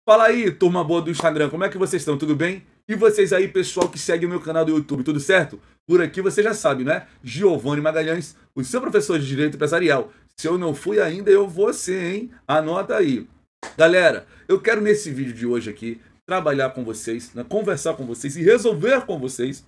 Fala aí, turma boa do Instagram, como é que vocês estão? Tudo bem? E vocês aí, pessoal que segue o meu canal do YouTube, tudo certo? Por aqui você já sabe, né? Giovanni Magalhães, o seu professor de Direito Empresarial. Se eu não fui ainda, eu vou ser, hein? Anota aí. Galera, eu quero nesse vídeo de hoje aqui trabalhar com vocês, né? Conversar com vocês e resolver com vocês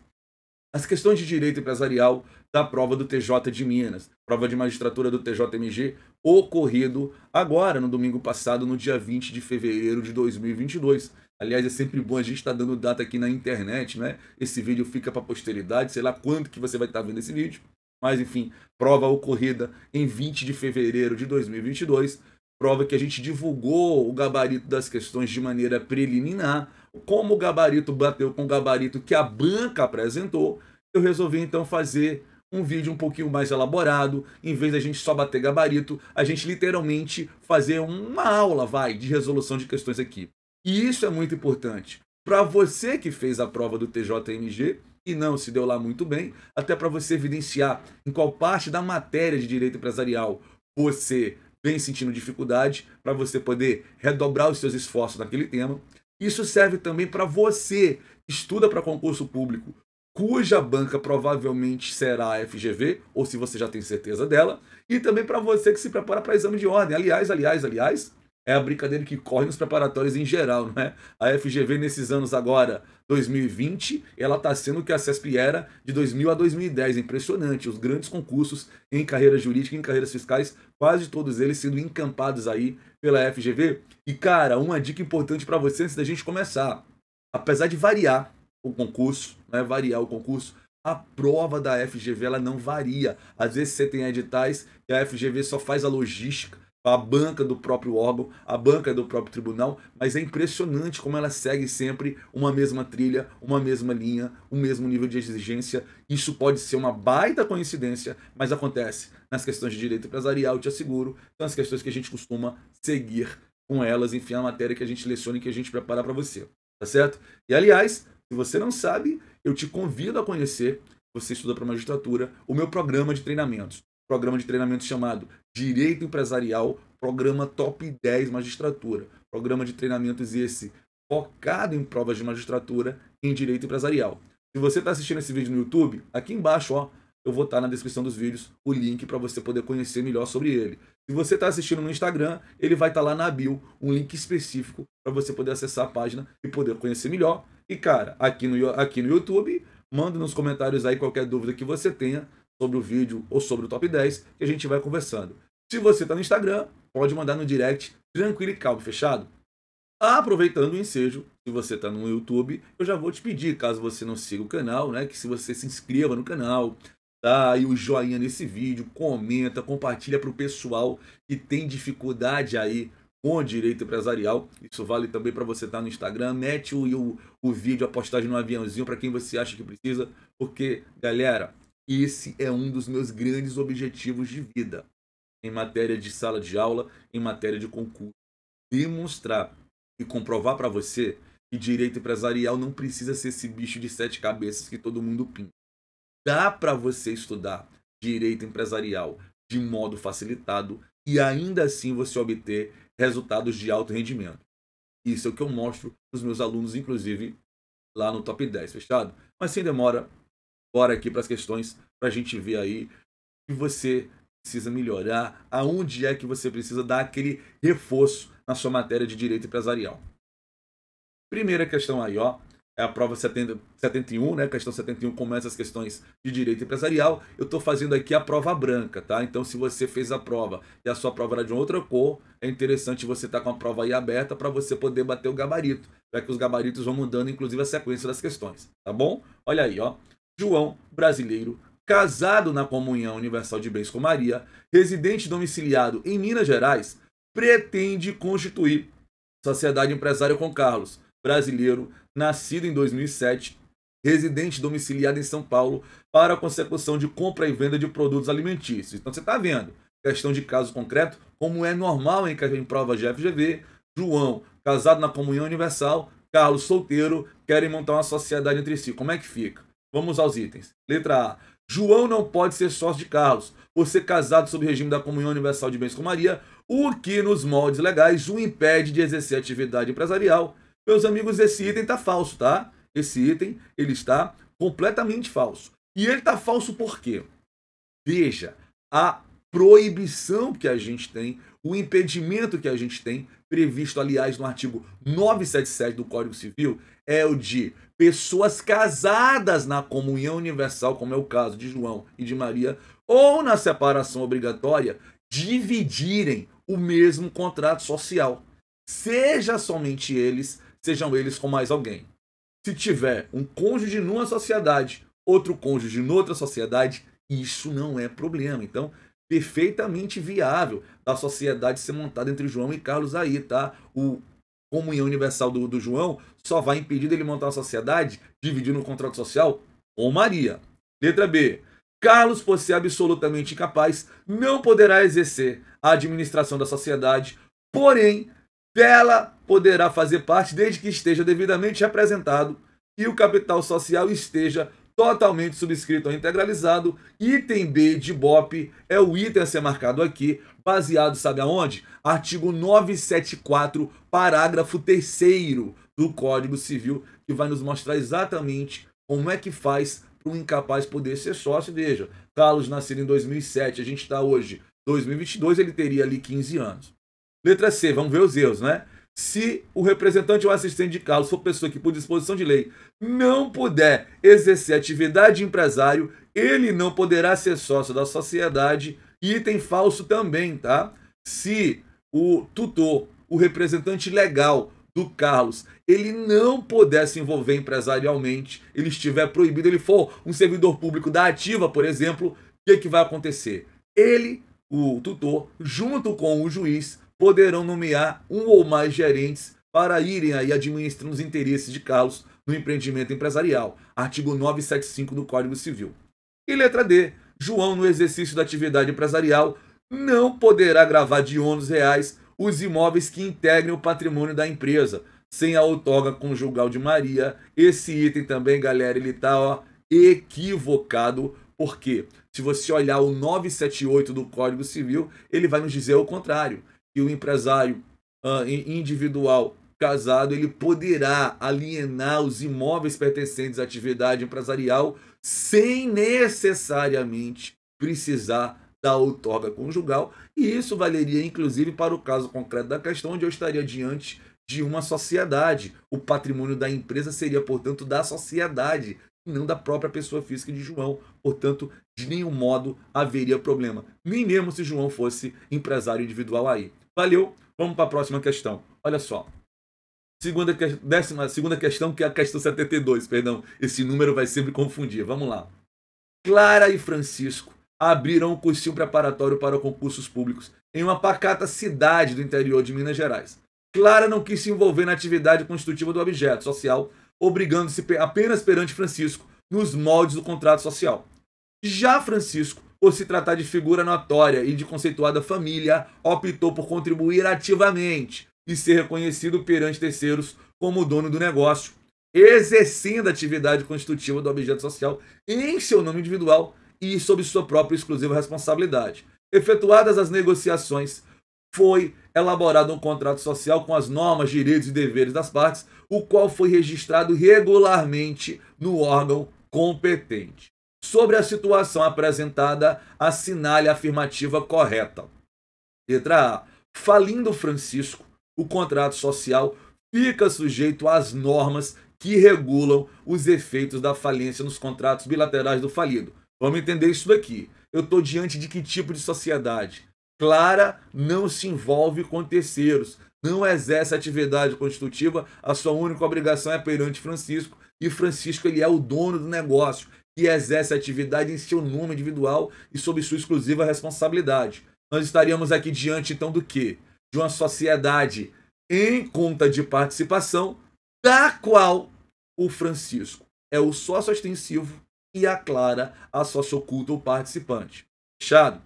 as questões de direito empresarial da prova do TJ de Minas, prova de magistratura do TJMG, ocorrido agora, no domingo passado, no dia 20 de fevereiro de 2022. Aliás, é sempre bom a gente estar dando data aqui na internet, né? Esse vídeo fica para a posteridade, sei lá quanto que você vai estar vendo esse vídeo. Mas, enfim, prova ocorrida em 20 de fevereiro de 2022, prova que a gente divulgou o gabarito das questões de maneira preliminar. Como o gabarito bateu com o gabarito que a banca apresentou, eu resolvi então fazer um vídeo um pouquinho mais elaborado. Em vez da gente só bater gabarito, a gente literalmente fazer uma aula, de resolução de questões aqui. E isso é muito importante. Para você que fez a prova do TJMG e não se deu lá muito bem, até para você evidenciar em qual parte da matéria de direito empresarial você vem sentindo dificuldade, para você poder redobrar os seus esforços naquele tema. Isso serve também para você que estuda para concurso público, cuja banca provavelmente será a FGV, ou se você já tem certeza dela, e também para você que se prepara para exame de ordem. Aliás, é a brincadeira que corre nos preparatórios em geral, não é? A FGV nesses anos agora, 2020, ela está sendo o que a CESP era de 2000 a 2010. É impressionante, os grandes concursos em carreira jurídica, em carreiras fiscais, quase todos eles sendo encampados aí pela FGV. E cara, uma dica importante para você antes da gente começar. Apesar de variar o concurso, né, a prova da FGV ela não varia. Às vezes você tem editais que a FGV só faz a logística, a banca do próprio órgão, a banca do próprio tribunal, mas é impressionante como ela segue sempre uma mesma trilha, uma mesma linha, o mesmo nível de exigência. Isso pode ser uma baita coincidência, mas acontece nas questões de direito empresarial, te asseguro, são as questões que a gente costuma seguir com elas, enfim, a matéria que a gente leciona e que a gente prepara para você, tá certo? E aliás, se você não sabe, eu te convido a conhecer, você estuda para magistratura, o meu programa de treinamentos. Programa de treinamento chamado Direito Empresarial, programa Top 10 Magistratura. Programa de treinamentos esse focado em provas de magistratura em Direito Empresarial. Se você está assistindo esse vídeo no YouTube, aqui embaixo, ó, eu vou estar na descrição dos vídeos o link para você poder conhecer melhor sobre ele. Se você está assistindo no Instagram, ele vai estar lá na bio, um link específico para você poder acessar a página e poder conhecer melhor. E cara, aqui no YouTube, manda nos comentários aí qualquer dúvida que você tenha sobre o vídeo ou sobre o top 10, que a gente vai conversando. Se você está no Instagram, pode mandar no direct, tranquilo e calmo, fechado? Aproveitando o ensejo, se você está no YouTube, eu já vou te pedir, caso você não siga o canal, né, que se você se inscreva no canal, dá aí o joinha nesse vídeo, comenta, compartilha para o pessoal que tem dificuldade aí com o direito empresarial. Isso vale também para você estar no Instagram, mete o vídeo, a postagem no aviãozinho para quem você acha que precisa, porque, galera, esse é um dos meus grandes objetivos de vida, em matéria de sala de aula, em matéria de concurso. Demonstrar e comprovar para você que direito empresarial não precisa ser esse bicho de 7 cabeças que todo mundo pinta. Dá para você estudar direito empresarial de modo facilitado e ainda assim você obter resultados de alto rendimento. Isso é o que eu mostro para os meus alunos, inclusive lá no top 10, fechado? Mas sem demora, bora aqui para as questões, para a gente ver aí que você precisa melhorar, aonde é que você precisa dar aquele reforço na sua matéria de direito empresarial. Primeira questão aí, ó, é a prova 71, né? Questão 71 começa as questões de direito empresarial. Eu estou fazendo aqui a prova branca, tá? Então, se você fez a prova e a sua prova era de outra cor, é interessante você estar com a prova aí aberta para você poder bater o gabarito, já que os gabaritos vão mudando, inclusive, a sequência das questões, tá bom? Olha aí, ó. João, brasileiro, casado na comunhão universal de bens com Maria, residente domiciliado em Minas Gerais, pretende constituir sociedade empresária com Carlos, brasileiro, nascido em 2007, residente domiciliado em São Paulo, para a consecução de compra e venda de produtos alimentícios. Então você está vendo, questão de caso concreto, como é normal em provas de FGV, João, casado na comunhão universal, Carlos, solteiro, querem montar uma sociedade entre si. Como é que fica? Vamos aos itens. Letra A. João não pode ser sócio de Carlos, por ser casado sob o regime da comunhão universal de bens com Maria, o que nos moldes legais o impede de exercer atividade empresarial. Meus amigos, esse item está falso, tá? Esse item, ele está completamente falso. E ele está falso por quê? Veja, a proibição que a gente tem, o impedimento que a gente tem, previsto, aliás, no artigo 977 do Código Civil, é o de pessoas casadas na comunhão universal, como é o caso de João e de Maria, ou na separação obrigatória, dividirem o mesmo contrato social. Seja somente eles, sejam eles com mais alguém. Se tiver um cônjuge numa sociedade, outro cônjuge noutra sociedade, isso não é problema. Então, perfeitamente viável a sociedade ser montada entre João e Carlos aí, tá? O comunhão universal do João só vai impedir dele montar uma sociedade dividindo o contrato social com Maria. Letra B. Carlos, por ser absolutamente incapaz, não poderá exercer a administração da sociedade, porém, dela poderá fazer parte desde que esteja devidamente representado e o capital social esteja totalmente subscrito ou integralizado. Item B de BOP é o item a ser marcado aqui, baseado, sabe aonde? Artigo 974, parágrafo 3º do Código Civil, que vai nos mostrar exatamente como é que faz para um incapaz poder ser sócio. Veja, Carlos nascido em 2007, a gente está hoje 2022, ele teria ali 15 anos. Letra C, vamos ver os erros, né? Se o representante ou assistente de Carlos for pessoa que, por disposição de lei, não puder exercer atividade de empresário, ele não poderá ser sócio da sociedade. Item falso também, tá? Se o tutor, o representante legal do Carlos, ele não puder se envolver empresarialmente, ele estiver proibido, ele for um servidor público da ativa, por exemplo, o que vai acontecer? Ele, o tutor, junto com o juiz, poderão nomear um ou mais gerentes para irem aí administrando os interesses de Carlos no empreendimento empresarial. Artigo 975 do Código Civil. E letra D. João, no exercício da atividade empresarial, não poderá gravar de ônus reais os imóveis que integrem o patrimônio da empresa, sem a outorga conjugal de Maria. Esse item também, galera, ele está equivocado. Por quê? Se você olhar o 978 do Código Civil, ele vai nos dizer o contrário, que o empresário individual casado, ele poderá alienar os imóveis pertencentes à atividade empresarial sem necessariamente precisar da outorga conjugal, e isso valeria inclusive para o caso concreto da questão, onde eu estaria diante de uma sociedade. O patrimônio da empresa seria, portanto, da sociedade, e não da própria pessoa física de João. Portanto, de nenhum modo haveria problema, nem mesmo se João fosse empresário individual aí. Valeu, vamos para a próxima questão. Olha só. Segunda questão, que é a questão 72, perdão. Esse número vai sempre confundir. Vamos lá. Clara e Francisco abriram um cursinho preparatório para concursos públicos em uma pacata cidade do interior de Minas Gerais. Clara não quis se envolver na atividade constitutiva do objeto social, obrigando-se apenas perante Francisco nos moldes do contrato social. Já Francisco, por se tratar de figura notória e de conceituada família, optou por contribuir ativamente e ser reconhecido perante terceiros como dono do negócio, exercendo a atividade constitutiva do objeto social em seu nome individual e sob sua própria exclusiva responsabilidade. Efetuadas as negociações, foi elaborado um contrato social com as normas, direitos e deveres das partes, o qual foi registrado regularmente no órgão competente. Sobre a situação apresentada, assinale a afirmativa correta. Letra A. Falindo Francisco, o contrato social fica sujeito às normas que regulam os efeitos da falência nos contratos bilaterais do falido. Vamos entender isso daqui. Eu estou diante de que tipo de sociedade? Clara não se envolve com terceiros, não exerce atividade constitutiva, a sua única obrigação é perante Francisco, e Francisco ele é o dono do negócio, que exerce a atividade em seu nome individual e sob sua exclusiva responsabilidade. Nós estaríamos aqui diante, então, do quê? De uma sociedade em conta de participação, da qual o Francisco é o sócio ostensivo e a Clara a sócio oculta ou participante. Fechado?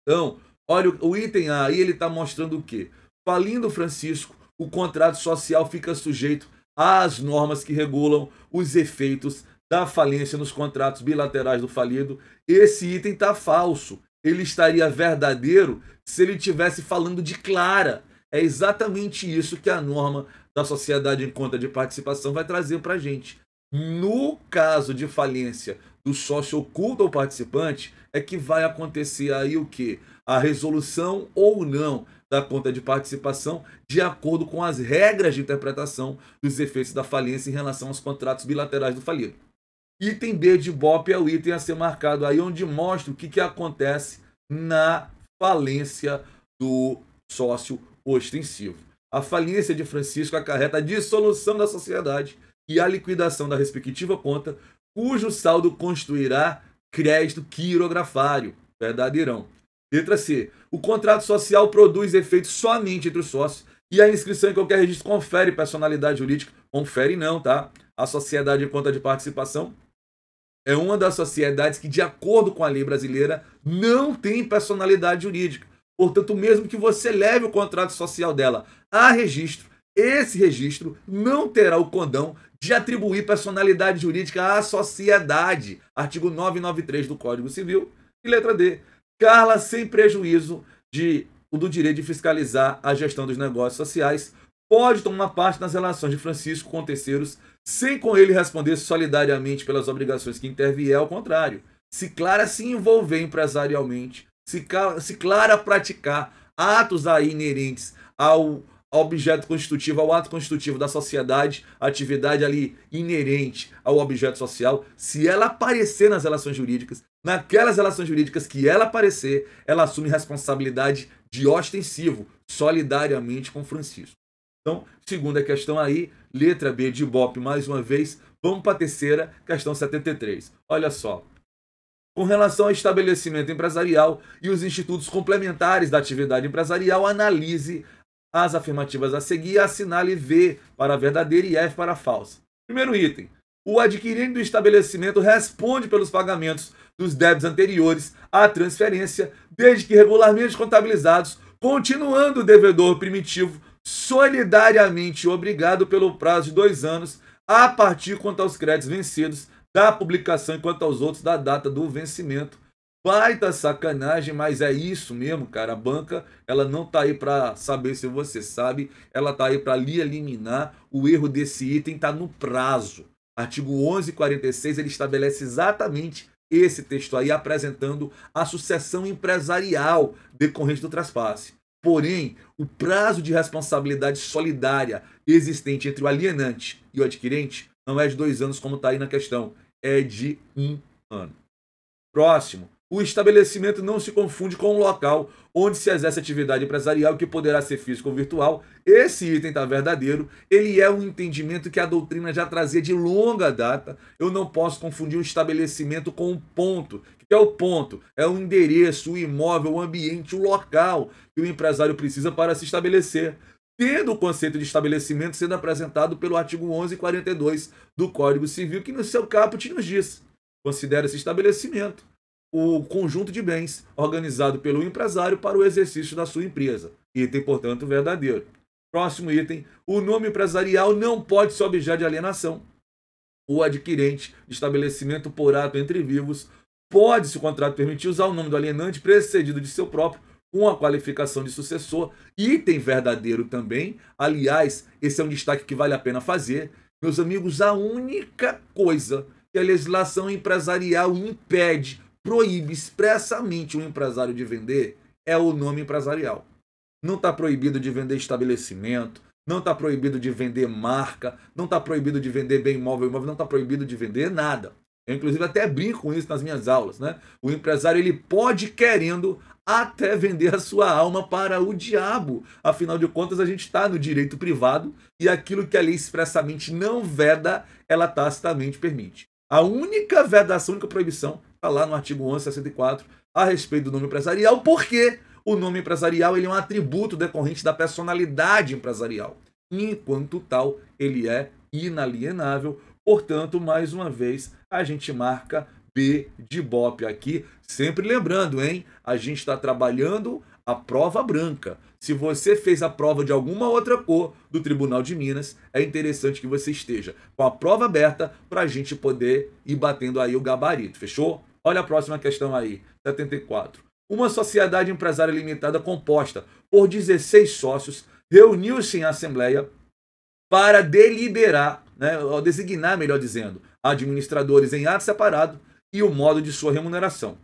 Então, olha o item A aí, ele está mostrando o quê? Falindo Francisco, o contrato social fica sujeito às normas que regulam os efeitos da falência nos contratos bilaterais do falido. Esse item está falso. ele estaria verdadeiro se ele estivesse falando de clara. É exatamente isso que a norma da sociedade em conta de participação vai trazer para a gente. No caso de falência do sócio oculto ao participante, é que vai acontecer aí o quê? A resolução ou não da conta de participação de acordo com as regras de interpretação dos efeitos da falência em relação aos contratos bilaterais do falido. Item B de BOP é o item a ser marcado aí, onde mostra o que acontece na falência do sócio ostensivo. A falência de Francisco acarreta a dissolução da sociedade e a liquidação da respectiva conta, cujo saldo constituirá crédito quirografário, verdadeirão. Letra C. O contrato social produz efeito somente entre os sócios e a inscrição em qualquer registro confere personalidade jurídica. Confere não, tá? A sociedade em conta de participação é uma das sociedades que, de acordo com a lei brasileira, não tem personalidade jurídica. Portanto, mesmo que você leve o contrato social dela a registro, esse registro não terá o condão de atribuir personalidade jurídica à sociedade. Artigo 993 do Código Civil. E letra D. Carla, sem prejuízo do direito de fiscalizar a gestão dos negócios sociais, pode tomar parte nas relações de Francisco com terceiros, sem com ele responder solidariamente pelas obrigações que intervier, ao contrário. Se Clara se envolver empresarialmente, se Clara praticar atos aí inerentes ao objeto constitutivo, ao ato constitutivo da sociedade, atividade ali inerente ao objeto social, se ela aparecer nas relações jurídicas, naquelas relações jurídicas que ela aparecer, ela assume responsabilidade de ostensivo, solidariamente com Francisco. Então, segunda questão aí, letra B de BOP mais uma vez. Vamos para a terceira, questão 73. Olha só. Com relação ao estabelecimento empresarial e os institutos complementares da atividade empresarial, analise as afirmativas a seguir e assinale V para verdadeira e F para falsa. Primeiro item. O adquirente do estabelecimento responde pelos pagamentos dos débitos anteriores à transferência, desde que regularmente contabilizados, continuando o devedor primitivo solidariamente obrigado pelo prazo de 2 anos, a partir quanto aos créditos vencidos da publicação e quanto aos outros da data do vencimento. Baita sacanagem, mas é isso mesmo, cara. A banca, ela não tá aí para saber se você sabe, ela tá aí para lhe eliminar. O erro desse item tá no prazo. Artigo 1146, ele estabelece exatamente esse texto aí, apresentando a sucessão empresarial decorrente do traspasse. Porém, o prazo de responsabilidade solidária existente entre o alienante e o adquirente não é de 2 anos, como está aí na questão, é de 1 ano. Próximo. O estabelecimento não se confunde com o local onde se exerce atividade empresarial, que poderá ser físico ou virtual. Esse item está verdadeiro. Ele é um entendimento que a doutrina já trazia de longa data. Eu não posso confundir o estabelecimento com um ponto. O que é o ponto? É o endereço, o imóvel, o ambiente, o local que o empresário precisa para se estabelecer. Tendo o conceito de estabelecimento sendo apresentado pelo artigo 1142 do Código Civil, que no seu caput nos diz: considera esse estabelecimento o conjunto de bens organizado pelo empresário para o exercício da sua empresa. Item, portanto, verdadeiro. Próximo item. O nome empresarial não pode ser objeto de alienação. O adquirente de estabelecimento por ato entre vivos pode, se o contrato permitir, usar o nome do alienante precedido de seu próprio, com a qualificação de sucessor. Item verdadeiro também. Aliás, esse é um destaque que vale a pena fazer. Meus amigos, a única coisa que a legislação empresarial impede, proíbe expressamente o empresário de vender, é o nome empresarial. Não está proibido de vender estabelecimento, não está proibido de vender marca, não está proibido de vender bem imóvel, não está proibido de vender nada. Eu, inclusive, até brinco com isso nas minhas aulas, né? O empresário, ele pode, querendo, até vender a sua alma para o diabo. Afinal de contas, a gente está no direito privado e aquilo que a lei expressamente não veda, ela tacitamente permite. A única vedação, a única proibição está lá no artigo 1164 a respeito do nome empresarial, porque o nome empresarial ele é um atributo decorrente da personalidade empresarial. Enquanto tal, ele é inalienável. Portanto, mais uma vez, a gente marca B de BOP aqui. Sempre lembrando, hein? A gente está trabalhando a prova branca. Se você fez a prova de alguma outra cor do Tribunal de Minas, é interessante que você esteja com a prova aberta para a gente poder ir batendo aí o gabarito. Fechou? Olha a próxima questão aí, 74. uma sociedade empresária limitada composta por 16 sócios reuniu-se em assembleia para deliberar, né, ou designar, melhor dizendo, administradores em ato separado e o modo de sua remuneração.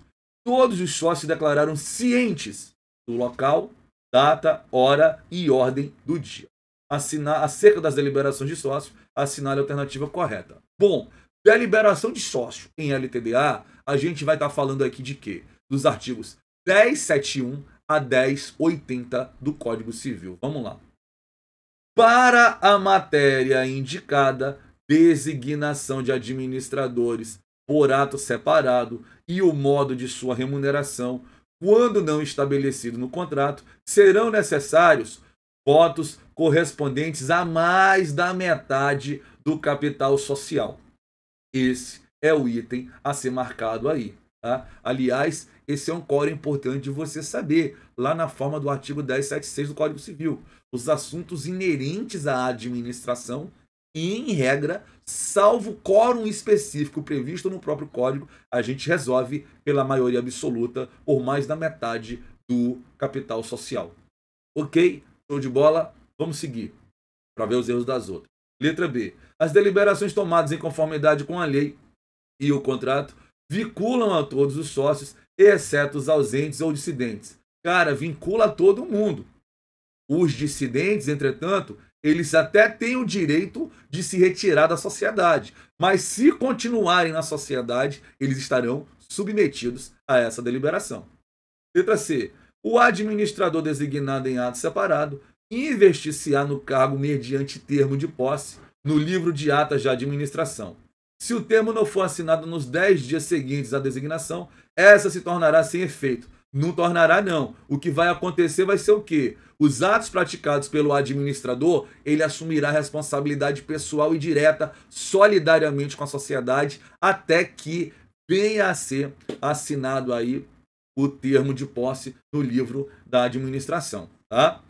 Todos os sócios declararam cientes do local, data, hora e ordem do dia. Acerca das deliberações de sócio, assinale a alternativa correta. Bom, deliberação de sócio em LTDA, a gente vai estar falando aqui de quê? Dos artigos 1071 a 1080 do Código Civil. Vamos lá. Para a matéria indicada, designação de administradores por ato separado e o modo de sua remuneração, quando não estabelecido no contrato, serão necessários votos correspondentes a mais da metade do capital social. Esse é o item a ser marcado aí. Tá? Aliás, esse é um core importante de você saber, lá na forma do artigo 1076 do Código Civil. Os assuntos inerentes à administração e, em regra, salvo quórum específico previsto no próprio Código, a gente resolve pela maioria absoluta por mais da metade do capital social. Ok? Show de bola? Vamos seguir para ver os erros das outras. Letra B. As deliberações tomadas em conformidade com a lei e o contrato vinculam a todos os sócios, exceto os ausentes ou dissidentes. Cara, vincula todo mundo. Os dissidentes, entretanto, eles até têm o direito de se retirar da sociedade, mas se continuarem na sociedade, eles estarão submetidos a essa deliberação. Letra C. O administrador designado em ato separado investir-se-á no cargo mediante termo de posse no livro de atas de administração. Se o termo não for assinado nos 10 dias seguintes à designação, essa se tornará sem efeito. Não tornará, não. O que vai acontecer vai ser o quê? Os atos praticados pelo administrador, ele assumirá responsabilidade pessoal e direta, solidariamente com a sociedade, até que venha a ser assinado aí o termo de posse no livro da administração. Tá?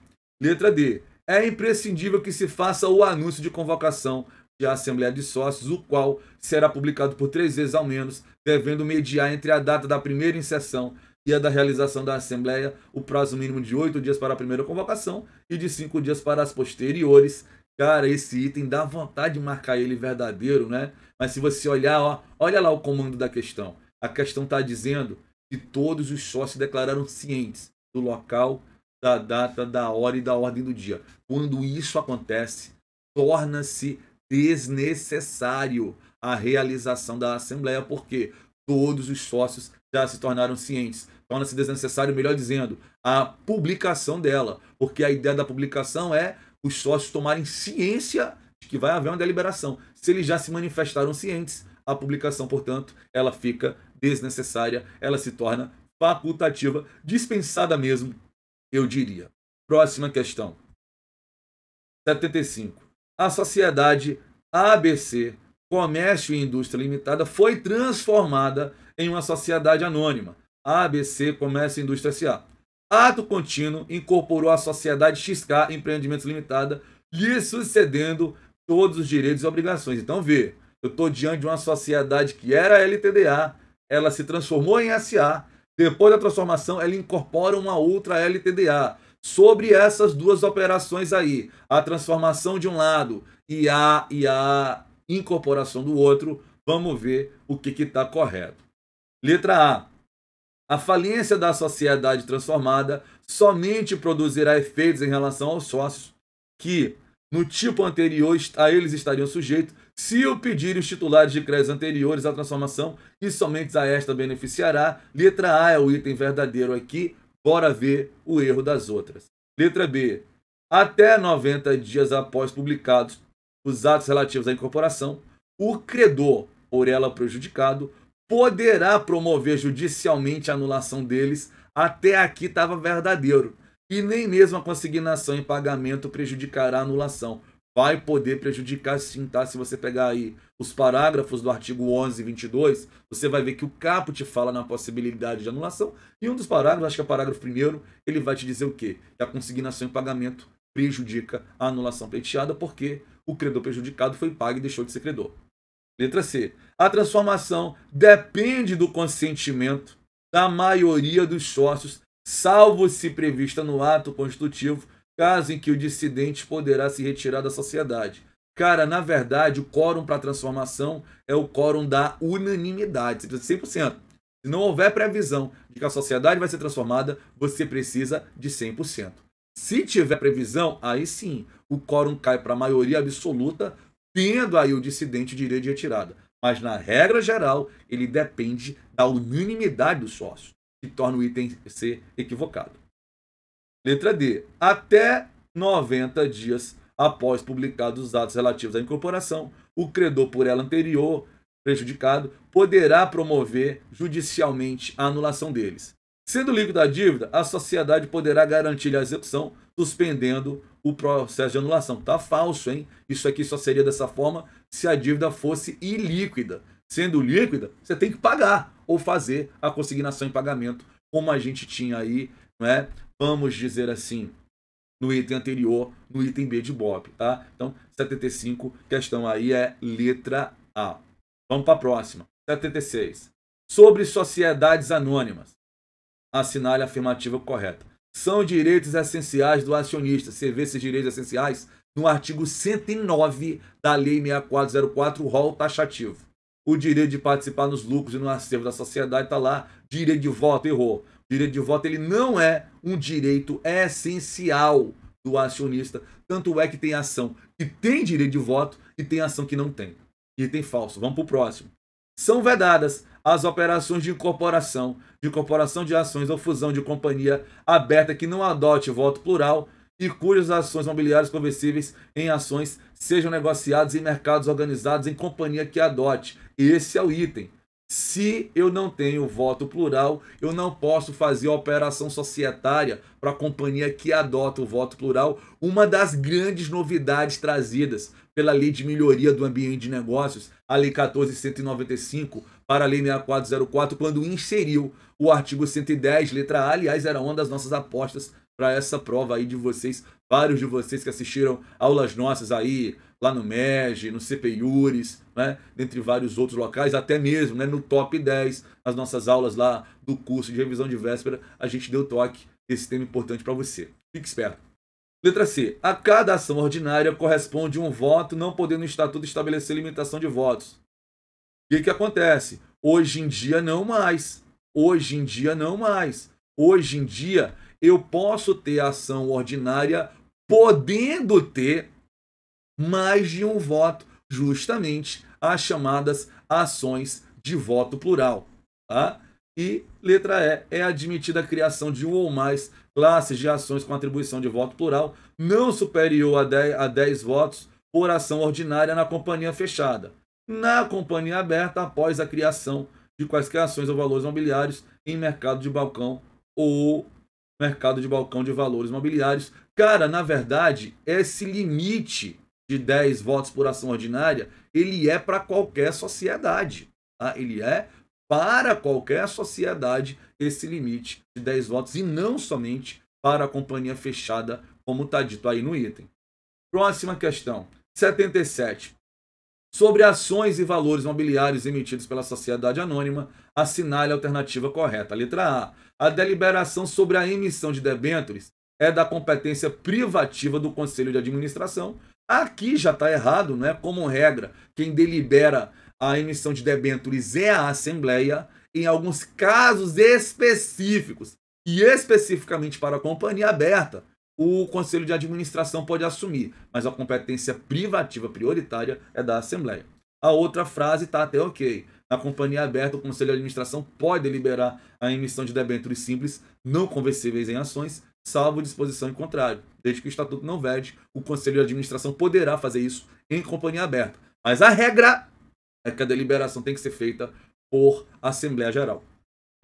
Letra D. É imprescindível que se faça o anúncio de convocação de Assembleia de Sócios, o qual será publicado por 3 vezes ao menos, devendo mediar entre a data da primeira inserção e a da realização da Assembleia o prazo mínimo de 8 dias para a primeira convocação e de 5 dias para as posteriores. Cara, esse item dá vontade de marcar ele verdadeiro, né? Mas se você olhar, ó, olha lá o comando da questão. A questão está dizendo que todos os sócios declararam cientes do local, da data, da hora e da ordem do dia. Quando isso acontece, torna-se desnecessário a realização da Assembleia, porque todos os sócios já se tornaram cientes. Torna-se desnecessário, melhor dizendo, a publicação dela, porque a ideia da publicação é os sócios tomarem ciência de que vai haver uma deliberação. Se eles já se manifestaram cientes, a publicação, portanto, ela fica desnecessária, ela se torna facultativa, dispensada mesmo, eu diria. Próxima questão. 75. A sociedade ABC, Comércio e Indústria Limitada, foi transformada em uma sociedade anônima, ABC, Comércio e Indústria S.A. Ato contínuo incorporou a sociedade XK Empreendimentos Limitada, lhe sucedendo todos os direitos e obrigações. Então, vê, eu estou diante de uma sociedade que era LTDA, ela se transformou em SA, depois da transformação ela incorpora uma outra LTDA. Sobre essas duas operações aí, a transformação de um lado e a incorporação do outro, vamos ver o que está correto. Letra A. A falência da sociedade transformada somente produzirá efeitos em relação aos sócios que, no tipo anterior, a eles estariam sujeitos se o pedirem os titulares de créditos anteriores à transformação e somente a esta beneficiará. Letra A é o item verdadeiro aqui. Bora ver o erro das outras. Letra B. Até 90 dias após publicados os atos relativos à incorporação, o credor, por ela prejudicado, poderá promover judicialmente a anulação deles. Até aqui estava verdadeiro. E nem mesmo a consignação em pagamento prejudicará a anulação. Vai poder prejudicar sim, tá? Se você pegar aí os parágrafos do artigo 11 e 22, você vai ver que o caput fala na possibilidade de anulação. E um dos parágrafos, acho que é o parágrafo 1º, ele vai te dizer o quê? Que a consignação em pagamento prejudica a anulação pleiteada porque o credor prejudicado foi pago e deixou de ser credor. Letra C. A transformação depende do consentimento da maioria dos sócios, salvo se prevista no ato constitutivo, caso em que o dissidente poderá se retirar da sociedade. Cara, na verdade, o quórum para transformação é o quórum da unanimidade. Você precisa de 100%. Se não houver previsão de que a sociedade vai ser transformada, você precisa de 100%. Se tiver previsão, aí sim, o quórum cai para a maioria absoluta, tendo aí o dissidente direito de retirada. Mas, na regra geral, ele depende da unanimidade dos sócios, que torna o item C equivocado. Letra D. Até 90 dias após publicados os atos relativos à incorporação, o credor por ela anterior, prejudicado, poderá promover judicialmente a anulação deles. Sendo líquida a dívida, a sociedade poderá garantir a execução, suspendendo o processo de anulação. Tá falso, hein? Isso aqui só seria dessa forma se a dívida fosse ilíquida. Sendo líquida, você tem que pagar ou fazer a consignação em pagamento, como a gente tinha aí, não é? Vamos dizer assim, no item anterior, no item B de BOP, tá? Então, 75, questão aí é letra A. Vamos para a próxima. 76. Sobre sociedades anônimas. Assinale a afirmativa correta. São direitos essenciais do acionista. Você vê esses direitos essenciais no artigo 109 da Lei 6404, o rol taxativo. O direito de participar nos lucros e no acervo da sociedade está lá. Direito de voto, errou. O direito de voto ele não é um direito essencial do acionista. Tanto é que tem ação que tem direito de voto e tem ação que não tem. Item falso. Vamos para o próximo. São vedadas as operações de incorporação de ações ou fusão de companhia aberta que não adote voto plural e cujas ações mobiliárias conversíveis em ações sejam negociadas em mercados organizados em companhia que adote. Esse é o item. Se eu não tenho voto plural, eu não posso fazer a operação societária para a companhia que adota o voto plural. Uma das grandes novidades trazidas pela Lei de Melhoria do Ambiente de Negócios, a Lei 14.195, para a Lei 6404, quando inseriu o artigo 110, letra A. Aliás, era uma das nossas apostas para essa prova aí de vocês, vários de vocês que assistiram aulas nossas aí, lá no MEG, no CPIURES, né? Dentre vários outros locais, até mesmo, né, no top 10, as nossas aulas lá do curso de revisão de véspera, a gente deu toque desse tema importante para você. Fique esperto. Letra C. A cada ação ordinária corresponde um voto, não podendo o estatuto estabelecer limitação de votos. O que acontece? Hoje em dia não mais. Hoje em dia não mais. Hoje em dia eu posso ter ação ordinária podendo ter mais de um voto, justamente as chamadas ações de voto plural. Tá? E letra E. É admitida a criação de um ou mais classes de ações com atribuição de voto plural não superior a 10 votos por ação ordinária na companhia fechada. Na companhia aberta, após a criação de quaisquer ações ou valores mobiliários em mercado de balcão ou mercado de balcão de valores mobiliários. Cara, na verdade, esse limite de 10 votos por ação ordinária, ele é para qualquer sociedade. Tá? Ele é para qualquer sociedade esse limite de 10 votos e não somente para a companhia fechada, como está dito aí no item. Próxima questão, 77. Sobre ações e valores mobiliários emitidos pela sociedade anônima, assinale a alternativa correta. Letra A. A deliberação sobre a emissão de debêntures é da competência privativa do Conselho de Administração. Aqui já está errado, né? Como regra, quem delibera a emissão de debêntures é a Assembleia, em alguns casos específicos, e especificamente para a companhia aberta, o Conselho de Administração pode assumir, mas a competência privativa prioritária é da Assembleia. A outra frase está até ok. Na companhia aberta, o Conselho de Administração pode deliberar a emissão de debêntures simples não conversíveis em ações, salvo disposição em contrário. Desde que o Estatuto não vede, o Conselho de Administração poderá fazer isso em companhia aberta. Mas a regra é que a deliberação tem que ser feita por Assembleia Geral.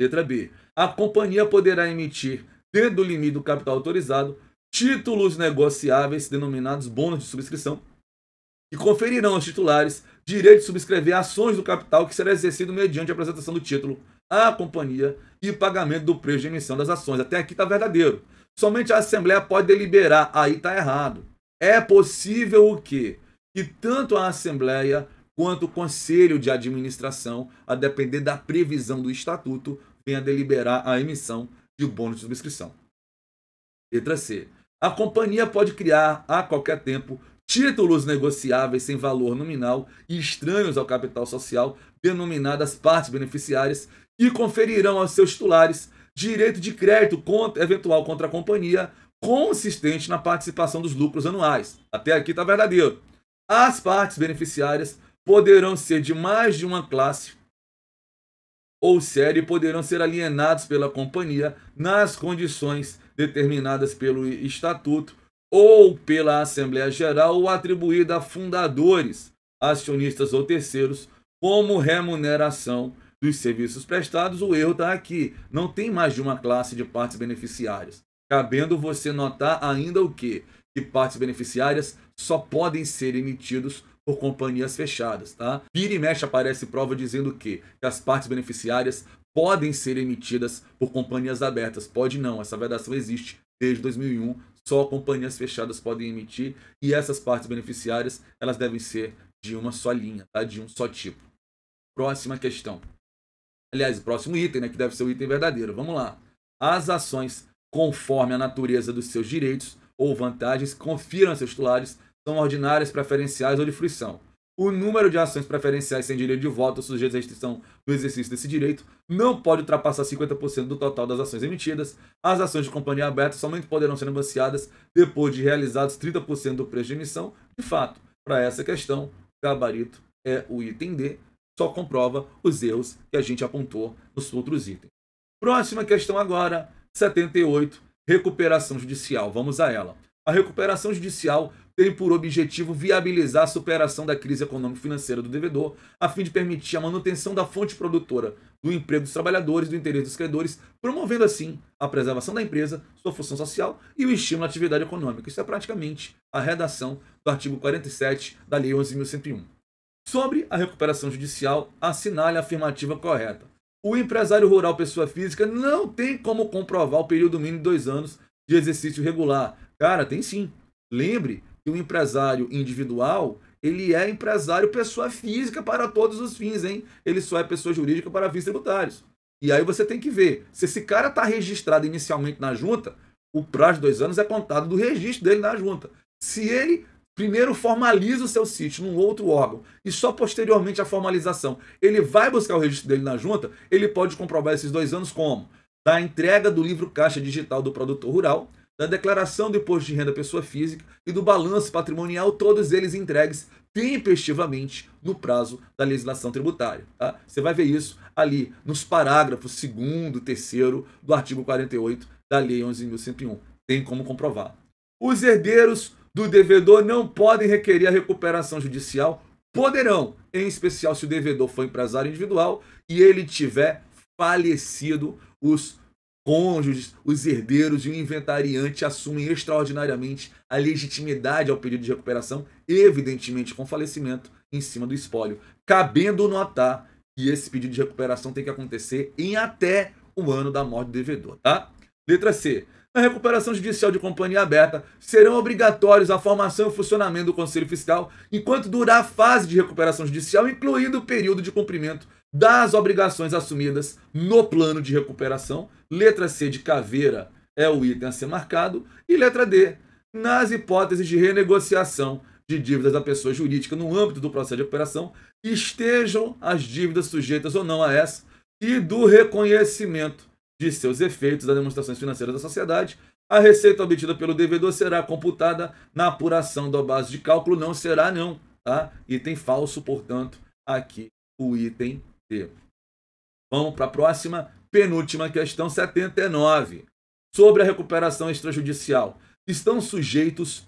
Letra B. A companhia poderá emitir, dentro do limite do capital autorizado, títulos negociáveis, denominados bônus de subscrição, que conferirão aos titulares direito de subscrever ações do capital que será exercido mediante a apresentação do título à companhia e pagamento do preço de emissão das ações. Até aqui está verdadeiro. Somente a Assembleia pode deliberar. Aí está errado. É possível o quê? Que tanto a Assembleia quanto o Conselho de Administração, a depender da previsão do Estatuto, venha deliberar a emissão de bônus de subscrição. Letra C. A companhia pode criar, a qualquer tempo, títulos negociáveis sem valor nominal e estranhos ao capital social, denominadas partes beneficiárias, e conferirão aos seus titulares direito de crédito eventual contra a companhia, consistente na participação dos lucros anuais. Até aqui está verdadeiro. As partes beneficiárias poderão ser de mais de uma classe ou série e poderão ser alienados pela companhia nas condições determinadas pelo Estatuto ou pela Assembleia Geral ou atribuída a fundadores, acionistas ou terceiros como remuneração dos serviços prestados. O erro está aqui. Não tem mais de uma classe de partes beneficiárias. Cabendo você notar ainda o quê? Que partes beneficiárias só podem ser emitidos por companhias fechadas, tá? Vira e mexe aparece prova dizendo que as partes beneficiárias podem ser emitidas por companhias abertas. Pode não, essa vedação existe desde 2001, só companhias fechadas podem emitir e essas partes beneficiárias, elas devem ser de uma só linha, tá? De um só tipo. Próxima questão. Aliás, o próximo item, né, que deve ser o item verdadeiro. Vamos lá. As ações, conforme a natureza dos seus direitos ou vantagens, confiram a seus titulares, são ordinárias, preferenciais ou de fruição. O número de ações preferenciais sem direito de voto, sujeitas à restrição do exercício desse direito, não pode ultrapassar 50% do total das ações emitidas. As ações de companhia aberta somente poderão ser negociadas depois de realizados 30% do preço de emissão. De fato, para essa questão, o gabarito é o item D, só comprova os erros que a gente apontou nos outros itens. Próxima questão agora, 78, recuperação judicial. Vamos a ela. A recuperação judicial tem por objetivo viabilizar a superação da crise econômico-financeira do devedor, a fim de permitir a manutenção da fonte produtora do emprego dos trabalhadores, do interesse dos credores, promovendo assim a preservação da empresa, sua função social e o estímulo à atividade econômica. Isso é praticamente a redação do artigo 47 da Lei 11.101. Sobre a recuperação judicial, assinale a afirmativa correta. O empresário rural pessoa física não tem como comprovar o período mínimo de 2 anos de exercício regular. Cara, tem sim. Lembre que o empresário individual, ele é empresário pessoa física para todos os fins, hein? Ele só é pessoa jurídica para fins tributários. E aí você tem que ver, se esse cara está registrado inicialmente na junta, o prazo de 2 anos é contado do registro dele na junta. Se ele primeiro formaliza o seu sítio num outro órgão e só posteriormente a formalização ele vai buscar o registro dele na junta, ele pode comprovar esses 2 anos como? Da entrega do livro caixa digital do produtor rural, da declaração do imposto de renda pessoa física e do balanço patrimonial, todos eles entregues tempestivamente no prazo da legislação tributária. Tá? Você vai ver isso ali nos parágrafos 2º, 3º do artigo 48 da Lei 11.101. Tem como comprovar. Os herdeiros do devedor não podem requerer a recuperação judicial, poderão, em especial se o devedor for empresário individual e ele tiver falecido. Os cônjuges, os herdeiros e o inventariante assumem extraordinariamente a legitimidade ao pedido de recuperação, evidentemente com falecimento, em cima do espólio, cabendo notar que esse pedido de recuperação tem que acontecer em até o ano da morte do devedor, tá? Letra C. Na recuperação judicial de companhia aberta, serão obrigatórios a formação e o funcionamento do Conselho Fiscal enquanto durar a fase de recuperação judicial, incluindo o período de cumprimento das obrigações assumidas no plano de recuperação. Letra C de caveira é o item a ser marcado. E letra D, nas hipóteses de renegociação de dívidas da pessoa jurídica no âmbito do processo de recuperação, estejam as dívidas sujeitas ou não a essa, e do reconhecimento de seus efeitos das demonstrações financeiras da sociedade, a receita obtida pelo devedor será computada na apuração da base de cálculo, não será não, tá? Item falso, portanto, aqui o item D. Vamos para a próxima, penúltima questão, 79. Sobre a recuperação extrajudicial, estão sujeitos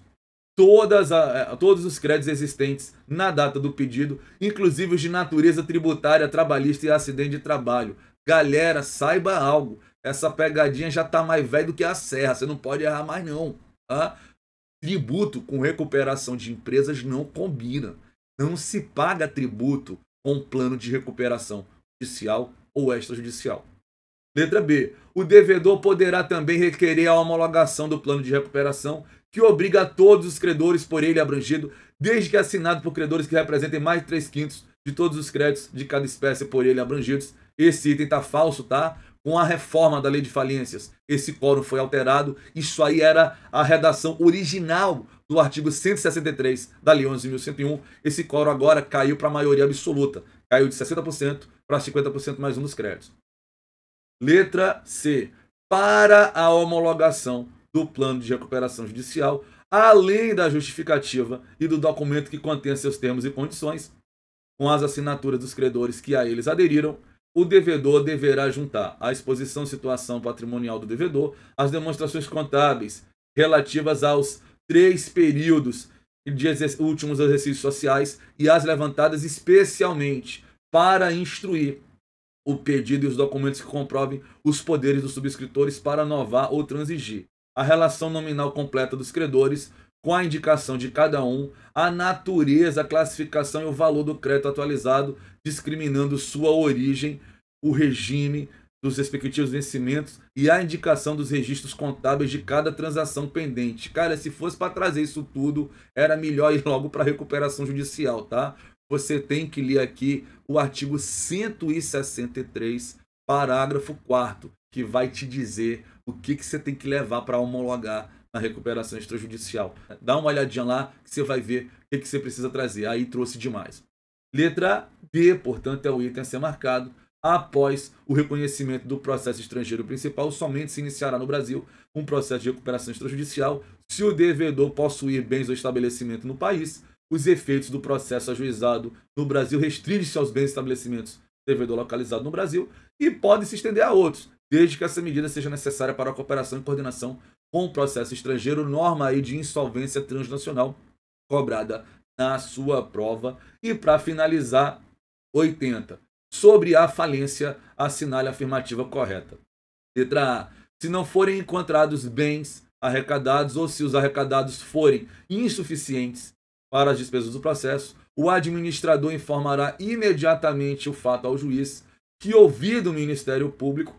todos os créditos existentes na data do pedido, inclusive os de natureza tributária, trabalhista e acidente de trabalho. Galera, saiba algo, essa pegadinha já está mais velha do que a serra, você não pode errar mais não. Tá? Tributo com recuperação de empresas não combina. Não se paga tributo com plano de recuperação judicial ou extrajudicial. Letra B. O devedor poderá também requerer a homologação do plano de recuperação, que obriga a todos os credores por ele abrangido, desde que assinado por credores que representem mais de 3/5 de todos os créditos de cada espécie por ele abrangidos. Esse item está falso, tá? com a reforma da lei de falências, esse quórum foi alterado. Isso aí era a redação original do artigo 163 da Lei 11.101. Esse quórum agora caiu para a maioria absoluta. Caiu de 60% para 50% mais um dos créditos. Letra C. Para a homologação do plano de recuperação judicial, além da justificativa e do documento que contém seus termos e condições, com as assinaturas dos credores que a eles aderiram, o devedor deverá juntar à exposição de situação patrimonial do devedor as demonstrações contábeis relativas aos 3 períodos de últimos exercícios sociais e as levantadas especialmente para instruir o pedido e os documentos que comprovem os poderes dos subscritores para novar ou transigir a relação nominal completa dos credores, com a indicação de cada um, a natureza, a classificação e o valor do crédito atualizado, discriminando sua origem, o regime dos respectivos vencimentos e a indicação dos registros contábeis de cada transação pendente. Cara, se fosse para trazer isso tudo, era melhor ir logo para a recuperação judicial, tá? Você tem que ler aqui o artigo 163, parágrafo 4º, que vai te dizer o que você tem que levar para homologar na recuperação extrajudicial. Dá uma olhadinha lá que você vai ver o que você precisa trazer. Aí trouxe demais. Letra B, portanto, é o item a ser marcado. Após o reconhecimento do processo estrangeiro principal, somente se iniciará no Brasil um processo de recuperação extrajudicial se o devedor possuir bens ou estabelecimento no país. Os efeitos do processo ajuizado no Brasil restringem-se aos bens e estabelecimentos do devedor localizado no Brasil e pode se estender a outros, desde que essa medida seja necessária para a cooperação e coordenação com o processo estrangeiro, norma aí de insolvência transnacional cobrada na sua prova. E para finalizar, 80. Sobre a falência, assinale a afirmativa correta. Letra A. Se não forem encontrados bens arrecadados ou se os arrecadados forem insuficientes para as despesas do processo, o administrador informará imediatamente o fato ao juiz, que, ouvido o Ministério Público,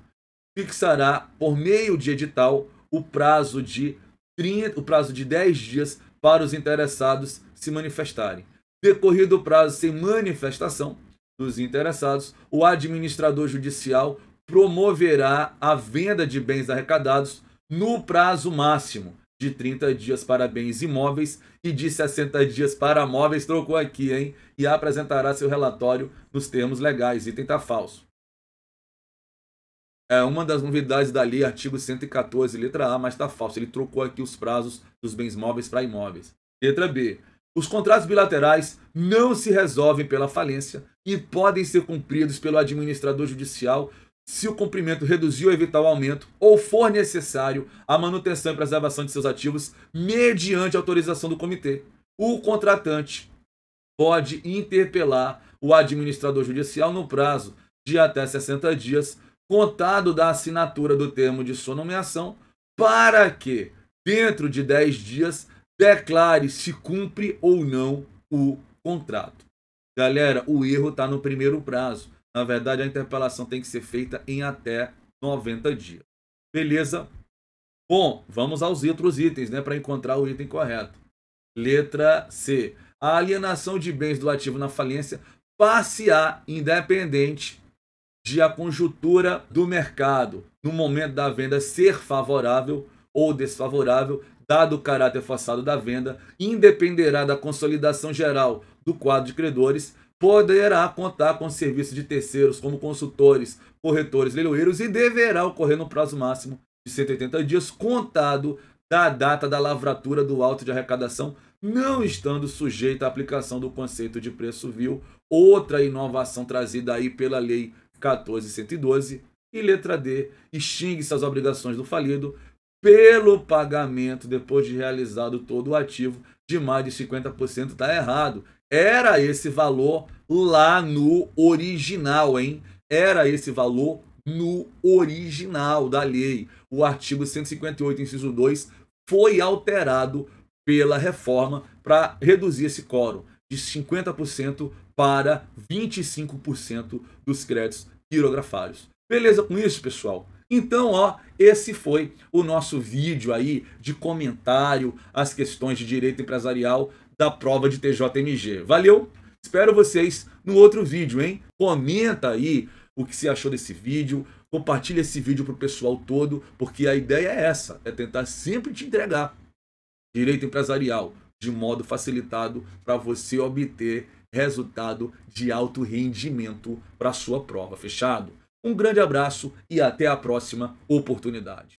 fixará, por meio de edital, o prazo de 10 dias para os interessados se manifestarem. Decorrido o prazo sem manifestação dos interessados, o administrador judicial promoverá a venda de bens arrecadados no prazo máximo de 30 dias para bens imóveis e de 60 dias para móveis. Trocou aqui, hein? E apresentará seu relatório nos termos legais. Item tá falso. É uma das novidades da lei, artigo 114, letra A, mas está falso. Ele trocou aqui os prazos dos bens móveis para imóveis. Letra B. Os contratos bilaterais não se resolvem pela falência e podem ser cumpridos pelo administrador judicial se o cumprimento reduzir ou evitar o aumento ou for necessário a manutenção e preservação de seus ativos mediante autorização do comitê. O contratante pode interpelar o administrador judicial no prazo de até 60 dias, contado da assinatura do termo de sua nomeação, para que, dentro de 10 dias, declare se cumpre ou não o contrato. Galera, o erro está no primeiro prazo. Na verdade, a interpelação tem que ser feita em até 90 dias. Beleza? Bom, vamos aos outros itens, né, para encontrar o item correto. Letra C. A alienação de bens do ativo na falência far-se-á independente de a conjuntura do mercado no momento da venda ser favorável ou desfavorável, dado o caráter forçado da venda, independerá da consolidação geral do quadro de credores, poderá contar com serviço de terceiros como consultores, corretores, leiloeiros e deverá ocorrer no prazo máximo de 180 dias, contado da data da lavratura do auto de arrecadação, não estando sujeito à aplicação do conceito de preço vil, outra inovação trazida aí pela Lei 14.112. E letra D, extingue-se as obrigações do falido pelo pagamento, depois de realizado todo o ativo, de mais de 50%. Está errado. Era esse valor lá no original, hein? Era esse valor no original da lei. O artigo 158, inciso 2, foi alterado pela reforma para reduzir esse quórum de 50% para 25% dos créditos quirografários. Beleza com isso, pessoal? Então, ó, esse foi o nosso vídeo aí de comentário às questões de direito empresarial da prova de TJMG. Valeu? Espero vocês no outro vídeo, hein? Comenta aí o que você achou desse vídeo. Compartilha esse vídeo para o pessoal todo, porque a ideia é essa, é tentar sempre te entregar direito empresarial de modo facilitado para você obter resultado de alto rendimento para a sua prova. Fechado? Um grande abraço e até a próxima oportunidade.